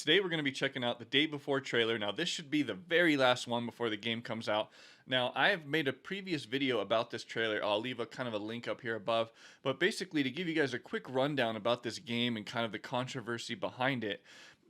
Today we're going to be checking out the day before trailer. Now this should be the very last one before the game comes out. Now I have made a previous video about this trailer. I'll leave a kind of a link up here above. But basically to give you guys a quick rundown about this game and kind of the controversy behind it.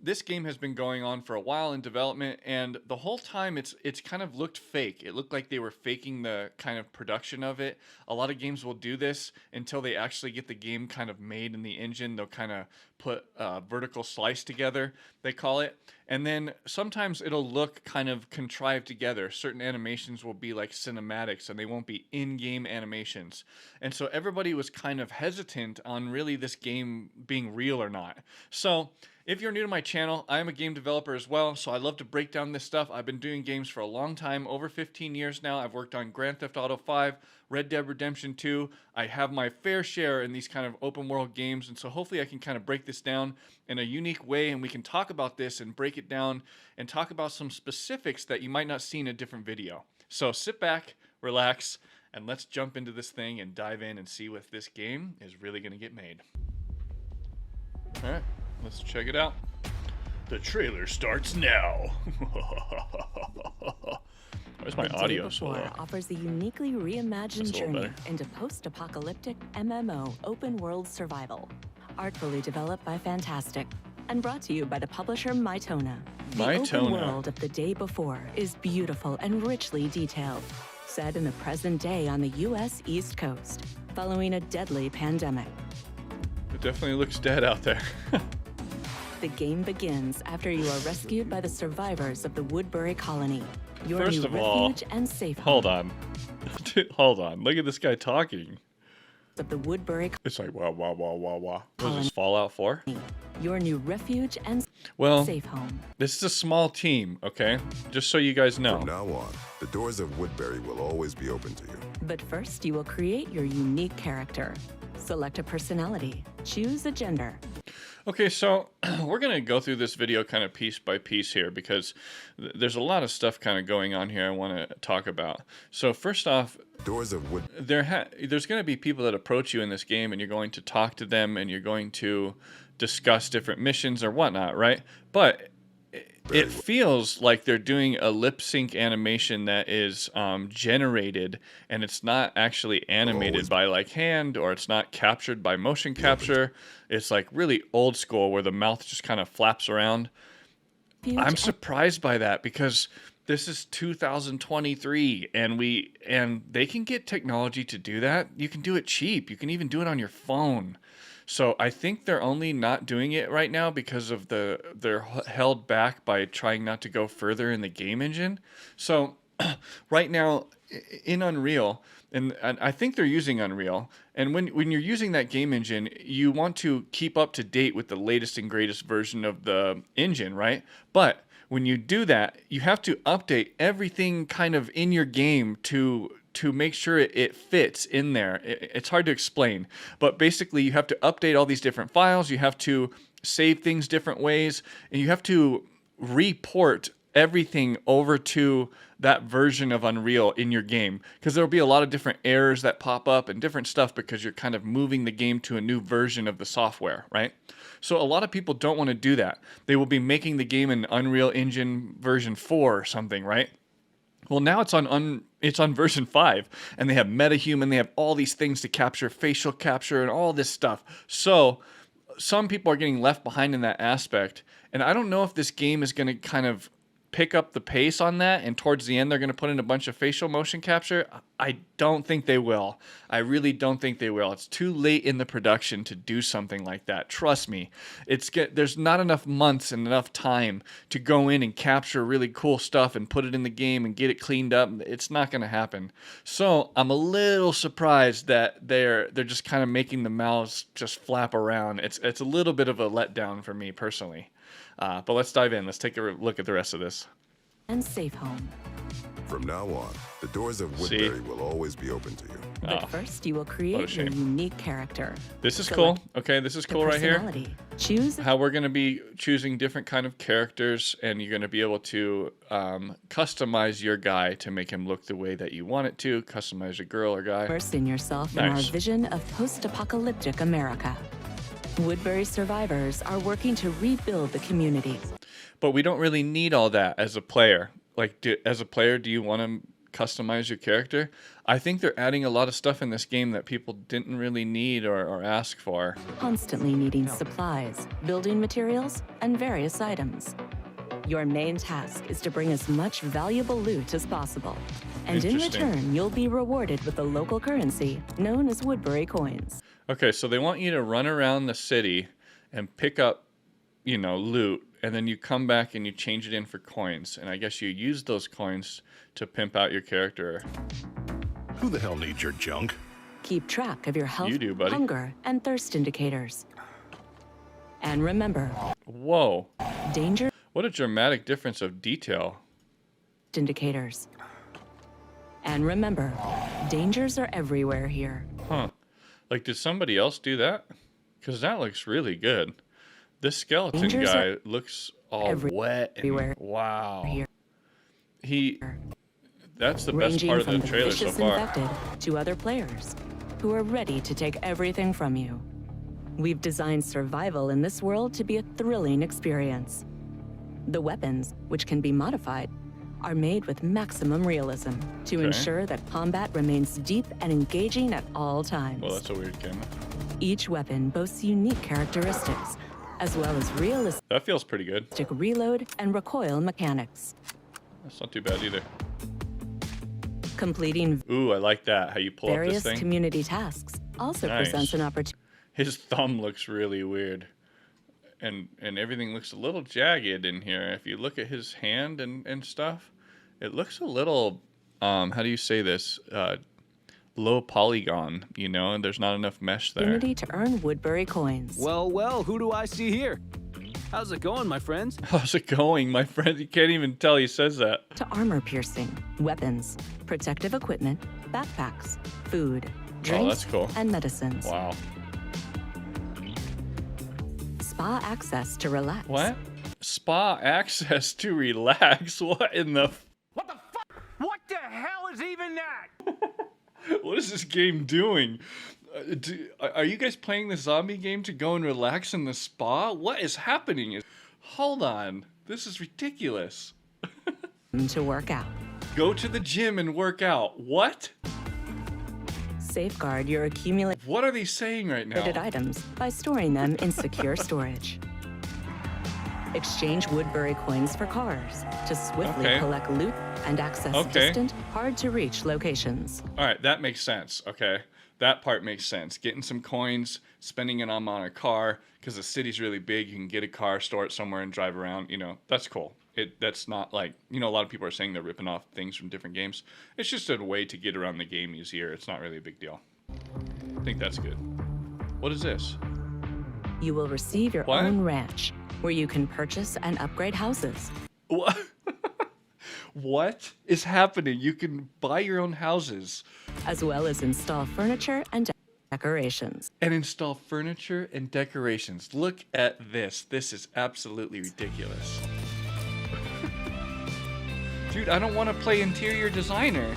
This game has been going on for a while in development, and the whole time it's kind of looked fake. It looked like they were faking the kind of production of it. A lot of games will do this until they actually get the game kind of made in the engine. They'll kind of put a vertical slice together, they call it. And then sometimes it'll look kind of contrived together. Certain animations will be like cinematics and they won't be in-game animations. And so everybody was kind of hesitant on really this game being real or not. So if you're new to my channel, I am a game developer as well, so I love to break down this stuff. I've been doing games for a long time, over 15 years now. I've worked on Grand Theft Auto 5, Red Dead Redemption 2. I have my fair share in these kind of open world games, and so hopefully I can kind of break this down in a unique way, and we can talk about this and break it down and talk about some specifics that you might not see in a different video. So sit back, relax, and let's jump into this thing and dive in and see if this game is really going to get made. All right. Let's check it out. The trailer starts now. Where's my audio? The Day Before offers a uniquely reimagined journey into post-apocalyptic MMO open-world survival, artfully developed by Fantastic and brought to you by the publisher Mytona. The open world of The Day Before is beautiful and richly detailed, set in the present day on the U.S. East Coast, following a deadly pandemic. It definitely looks dead out there. The game begins after you are rescued by the survivors of the Woodbury colony. Your First new of all, refuge and safe hold home. on. Hold on. Look at this guy talking. Of the Woodbury It's like wah wah wah wah wah. What is this, Fallout 4? Your new refuge and safe home. This is a small team, okay? Just so you guys know. From now on, the doors of Woodbury will always be open to you. But first, you will create your unique character. Select a personality. Choose a gender. Okay, so we're going to go through this video kind of piece by piece here because there's a lot of stuff kind of going on here I want to talk about. So first off, doors of wood. There's going to be people that approach you in this game and you're going to talk to them and you're going to discuss different missions or whatnot, right? But it feels like they're doing a lip sync animation that is generated and it's not actually animated by like hand, or it's not captured by motion capture. It's like really old school where the mouth just kind of flaps around. I'm surprised by that because this is 2023 and they can get technology to do that. You can do it cheap. You can even do it on your phone. So I think they're only not doing it right now because of they're held back by trying not to go further in the game engine. So right now in Unreal, and I think they're using Unreal, and when you're using that game engine, you want to keep up to date with the latest and greatest version of the engine, right? But when you do that, you have to update everything kind of in your game to make sure it fits in there. It's hard to explain, but basically you have to update all these different files. You have to save things different ways, and you have to report everything over to that version of Unreal in your game, because there'll be a lot of different errors that pop up and different stuff because you're kind of moving the game to a new version of the software, right? So a lot of people don't want to do that. They will be making the game in Unreal Engine version 4 or something, right? Well, now it's on version 5, and they have MetaHuman, they have all these things to capture, facial capture, and all this stuff. So some people are getting left behind in that aspect, and I don't know if this game is going to kind of pick up the pace on that, and towards the end they're going to put in a bunch of facial motion capture. I don't think they will. I really don't think they will. It's too late in the production to do something like that. Trust me. There's not enough months and enough time to go in and capture really cool stuff and put it in the game and get it cleaned up. It's not going to happen. So I'm a little surprised that they're just kind of making the mouths just flap around. It's a little bit of a letdown for me personally. But let's dive in. Let's take a look at the rest of this. And safe home. From now on, the doors of Woodbury will always be open to you. But first, you will create your unique character. This is cool. Okay, this is cool right here. Choose how we're going to be choosing different kind of characters, and you're going to be able to customize your guy to make him look the way that you want it to. Customize a girl or guy. Immerse in yourself in our vision of post-apocalyptic America. Woodbury survivors are working to rebuild the community. But we don't really need all that as a player. Like, as a player, do you want to customize your character? I think they're adding a lot of stuff in this game that people didn't really need or ask for. Constantly needing supplies, building materials, and various items. Your main task is to bring as much valuable loot as possible. And in return, you'll be rewarded with the local currency known as Woodbury coins. Okay, so they want you to run around the city and pick up, you know, loot, and then you come back and you change it in for coins. And I guess you use those coins to pimp out your character. Who the hell needs your junk? Keep track of your health, You do, buddy. hunger, and thirst indicators. And remember, Whoa. danger What a dramatic difference of detail. indicators. And remember, dangers are everywhere here. Huh. Like, did somebody else do that? Because that looks really good. This skeleton Dangers guy looks all wet. And, everywhere wow. here. That's the best Ranging part of from the trailer so vicious far. infected to other players who are ready to take everything from you. We've designed survival in this world to be a thrilling experience. The weapons, which can be modified, are made with maximum realism to ensure that combat remains deep and engaging at all times. Well, that's a weird camera. Each weapon boasts unique characteristics, as well as realistic That feels pretty good. reload and recoil mechanics. That's not too bad either. Completing Ooh, I like that. How you pull up various this thing. community tasks also Nice. presents an opportunity. His thumb looks really weird. And everything looks a little jagged in here. If you look at his hand and stuff, it looks a little, how do you say this? Low polygon, you know, and there's not enough mesh there. Opportunity to earn Woodbury coins. Well, who do I see here? How's it going, my friends? How's it going, my friend? You can't even tell he says that. To armor piercing, weapons, protective equipment, backpacks, food, drinks, that's cool. and medicines. Wow. Spa access to relax. What? Spa access to relax? What in the... What the fuck? What the hell is even that? What is this game doing? Are you guys playing the zombie game to go and relax in the spa? What is happening? Hold on. This is ridiculous. To work out. Go to the gym and work out. What? Safeguard your accumulated What are they saying right now? items by storing them in secure storage. Exchange Woodbury coins for cars to swiftly Okay. collect loot and access Okay. distant, hard-to-reach locations. All right, that makes sense. Okay, that part makes sense. Getting some coins, spending it on a car, because the city's really big. You can get a car, store it somewhere, and drive around. You know, that's cool. That's not like, you know, a lot of people are saying they're ripping off things from different games. It's just a way to get around the game easier. It's not really a big deal. I think that's good. What is this? You will receive your What? own ranch, where you can purchase and upgrade houses. What? What is happening? You can buy your own houses As well as install furniture and decorations. and install furniture and decorations. Look at this. This is absolutely ridiculous. Dude, I don't want to play interior designer.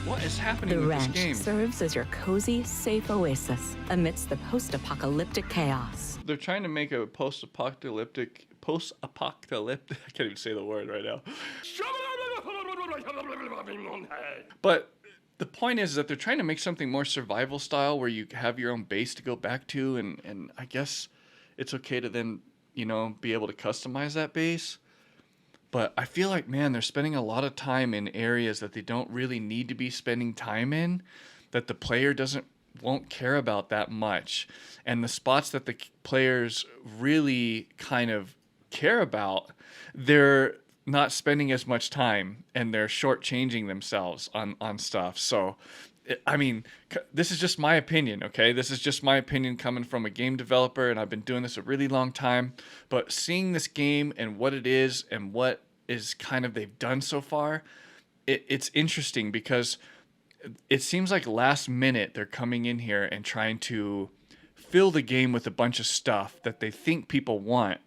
What is happening The with this ranch game? serves as your cozy, safe oasis amidst the post-apocalyptic chaos. They're trying to make a post-apocalyptic, I can't even say the word right now. But the point is that they're trying to make something more survival style where you have your own base to go back to, and I guess it's okay to then, you know, be able to customize that base. But I feel like, man, they're spending a lot of time in areas that they don't really need to be spending time in, that the player won't care about that much. And the spots that the players really kind of care about, they're not spending as much time, and they're shortchanging themselves on stuff. So, I mean, this is just my opinion, okay? This is just my opinion coming from a game developer, and I've been doing this a really long time. But seeing this game and what it is and what is kind of they've done so far, it's interesting because it seems like last minute they're coming in here and trying to fill the game with a bunch of stuff that they think people want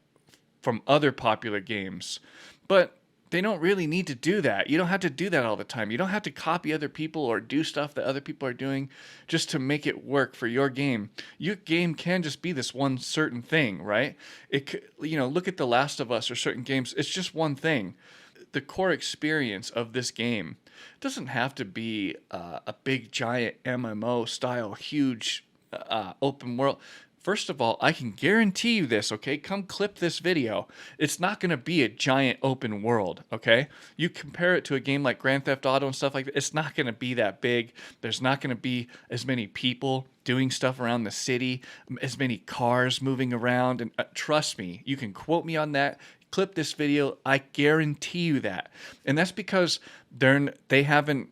from other popular games. But They don't really need to do that. You don't have to do that all the time. You don't have to copy other people or do stuff that other people are doing just to make it work for your game. Your game can just be this one certain thing, right? Look at The Last of Us or certain games. It's just one thing. The core experience of this game doesn't have to be a big giant MMO style, huge open world. First of all, I can guarantee you this, okay? Come clip this video. It's not going to be a giant open world, okay? You compare it to a game like Grand Theft Auto and stuff like that, it's not going to be that big. There's not going to be as many people doing stuff around the city, as many cars moving around. And trust me, you can quote me on that. Clip this video. I guarantee you that. And that's because they haven't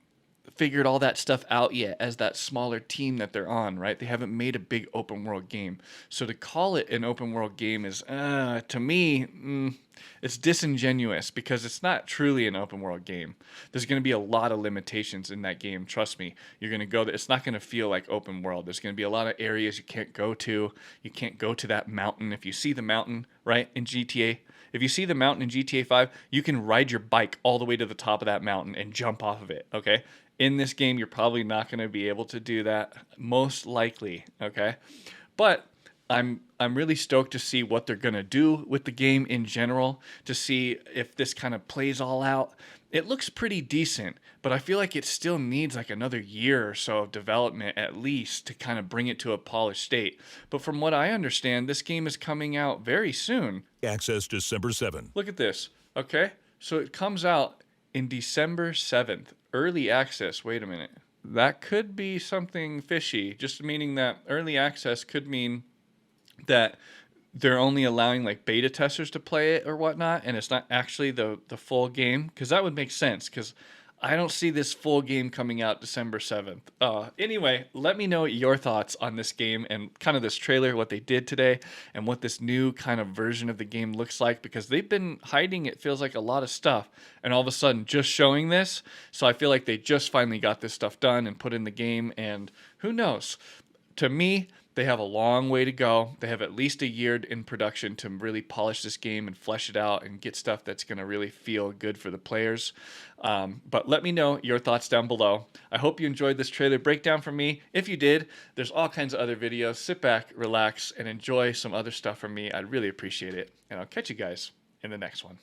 figured all that stuff out yet as that smaller team that they're on, right? They haven't made a big open world game. So to call it an open world game is, to me, it's disingenuous because it's not truly an open world game. There's going to be a lot of limitations in that game. Trust me. You're going to go there. It's not going to feel like open world. There's going to be a lot of areas you can't go to. You can't go to that mountain. If you see the mountain, right, in GTA, if you see the mountain in GTA 5, you can ride your bike all the way to the top of that mountain and jump off of it, okay? In this game, you're probably not going to be able to do that, most likely, okay? But I'm really stoked to see what they're going to do with the game in general, to see if this kind of plays all out. It looks pretty decent, but I feel like it still needs like another year or so of development at least to kind of bring it to a polished state. But from what I understand, this game is coming out very soon. Access December 7th. Look at this, okay? So it comes out in December 7th. Early access, wait a minute. That could be something fishy, just meaning that early access could mean that they're only allowing like beta testers to play it or whatnot, and it's not actually the full game, because that would make sense, because I don't see this full game coming out December 7th. Anyway, let me know your thoughts on this game and kind of this trailer, what they did today, and what this new kind of version of the game looks like, because they've been hiding, it feels like, a lot of stuff, and all of a sudden just showing this. So I feel like they just finally got this stuff done and put in the game, and who knows? To me, they have a long way to go. They have at least a year in production to really polish this game and flesh it out and get stuff that's going to really feel good for the players. But let me know your thoughts down below. I hope you enjoyed this trailer breakdown from me. If you did, there's all kinds of other videos. Sit back, relax, and enjoy some other stuff from me. I'd really appreciate it. And I'll catch you guys in the next one.